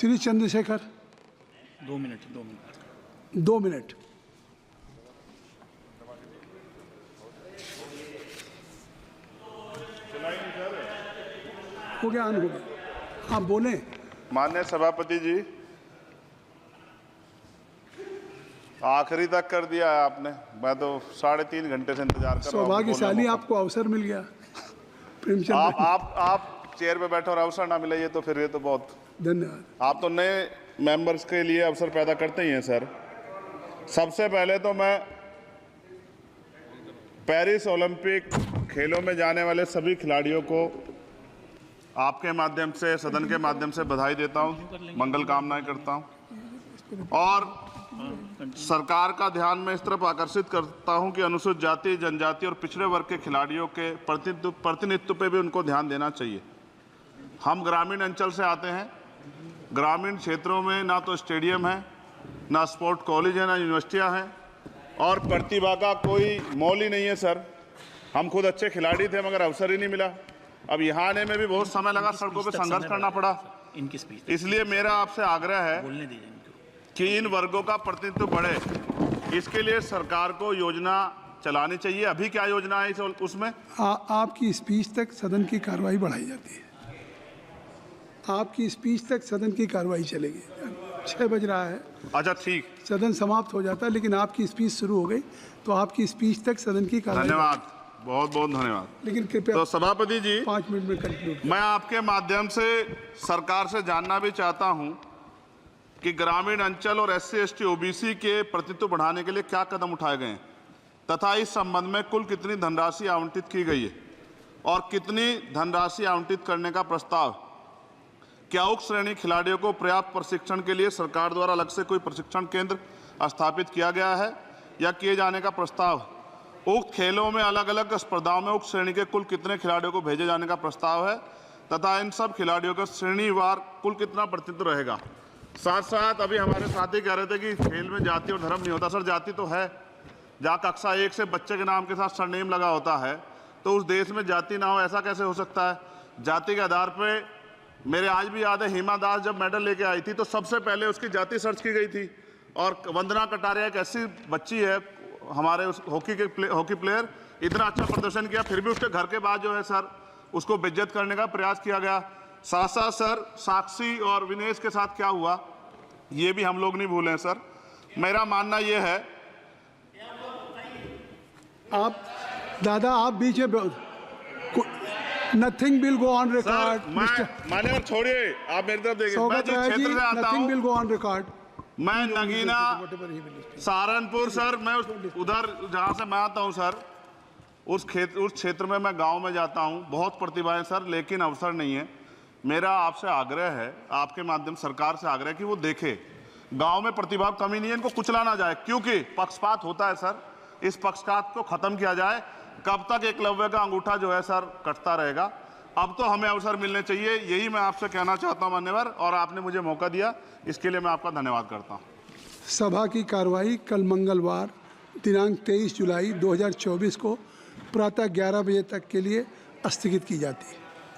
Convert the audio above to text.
Shri Chandrashekhar 2 minute 2 minute. हो गया, हो गया, आप बोले। माननीय सभापति जी, आखिरी तक कर दिया है आपने। मैं तो 3.5 घंटे से इंतजार कर रहा हूं। सौभाग्यशाली आपको अवसर मिल गया प्रेमचंद। आप चेयर पे बैठे और अवसर ना मिले, ये तो फिर ये तो बहुत धन्यवाद। आप तो नए मेंबर्स के लिए अवसर पैदा करते ही हैं सर। सबसे पहले तो मैं पेरिस ओलंपिक खेलों में जाने वाले सभी खिलाड़ियों को आपके माध्यम से, सदन के माध्यम से बधाई देता हूं, मंगल कामनाएं करता हूं और सरकार का ध्यान मैं इस तरफ आकर्षित करता हूं कि अनुसूचित जाति, जनजाति और पिछड़े वर्ग के खिलाड़ियों के प्रतिनिधित्व पे भी उनको ध्यान देना चाहिए। हम ग्रामीण अंचल से आते हैं। ग्रामीण क्षेत्रों में ना तो स्टेडियम है, ना स्पोर्ट कॉलेज है, ना यूनिवर्सिटियां हैं और प्रतिभा का कोई मोल ही नहीं है सर। हम खुद अच्छे खिलाड़ी थे मगर अवसर ही नहीं मिला। अब यहाँ आने में भी बहुत समय लगा, सड़कों पे संघर्ष करना पड़ा। इसलिए मेरा आपसे आग्रह है कि इन वर्गों का प्रतिनिधित्व बढ़े। इसके लिए सरकार को योजना चलानी चाहिए। अभी क्या योजना है उसमें? आपकी स्पीच तक सदन की कार्रवाई बढ़ाई जाती है। आपकी स्पीच तक सदन की कार्रवाई चलेगी। 6 बज रहा है। अच्छा ठीक, सदन समाप्त हो जाता है, लेकिन आपकी स्पीच शुरू हो गई तो आपकी स्पीच तक सदन की कार्रवाई। धन्यवाद, बहुत बहुत धन्यवाद। लेकिन कृपया तो सभापति जी 5 मिनट में कंक्लूड। मैं आपके माध्यम से सरकार से जानना भी चाहता हूं कि ग्रामीण अंचल और SC ST OBC के प्रतिनिधित्व बढ़ाने के लिए क्या कदम उठाए गए हैं तथा इस संबंध में कुल कितनी धनराशि आवंटित की गई है और कितनी धनराशि आवंटित करने का प्रस्ताव। क्या उक्त श्रेणी खिलाड़ियों को पर्याप्त प्रशिक्षण के लिए सरकार द्वारा अलग से कोई प्रशिक्षण केंद्र स्थापित किया गया है या किए जाने का प्रस्ताव। उक्त खेलों में अलग अलग स्पर्धाओं में उक्त श्रेणी के कुल कितने खिलाड़ियों को भेजे जाने का प्रस्ताव है तथा इन सब खिलाड़ियों का श्रेणीवार कुल कितना प्रतिनिधित्व रहेगा। साथ साथ अभी हमारे साथी कह रहे थे कि खेल में जाति और धर्म नहीं होता। सर जाति तो है। जहाँ कक्षा 1 से बच्चे के नाम के साथ सरनेम लगा होता है तो उस देश में जाति ना हो, ऐसा कैसे हो सकता है? जाति के आधार पर मेरे आज भी याद है, हिमा दास जब मेडल लेके आई थी तो सबसे पहले उसकी जाति सर्च की गई थी। और वंदना कटारिया एक ऐसी बच्ची है हमारे उस हॉकी प्लेयर, इतना अच्छा प्रदर्शन किया, फिर भी उसके घर के बाद जो है सर उसको बेइज्जत करने का प्रयास किया गया। साथ साथ सर साक्षी और विनेश के साथ क्या हुआ ये भी हम लोग नहीं भूलें सर। मेरा मानना ये है, आप दादा आप बीच में nothing will go on record. माने और छोड़िए, आप मेरी तरफ देखिए। मैं जिस क्षेत्र से आता हूं, विल गो ऑन रिकॉर्ड। मैं नगीना सहारनपुर सर, मैं उधर जहाँ से मैं आता हूँ सर, उस क्षेत्र में मैं गांव में जाता हूँ। बहुत प्रतिभाएं सर, लेकिन अवसर नहीं है। मेरा आपसे आग्रह है, आपके माध्यम सरकार से आग्रह कि वो देखे गांव में प्रतिभा कमी नहीं है, इनको कुचला ना जाए क्योंकि पक्षपात होता है सर। इस पक्षपात को खत्म किया जाए। कब तक एकलव्य का अंगूठा जो है सर कटता रहेगा? अब तो हमें अवसर मिलने चाहिए, यही मैं आपसे कहना चाहता हूं मान्यवर, और आपने मुझे मौका दिया इसके लिए मैं आपका धन्यवाद करता हूं। सभा की कार्रवाई कल मंगलवार दिनांक 23 जुलाई 2024 को प्रातः 11 बजे तक के लिए स्थगित की जाती है।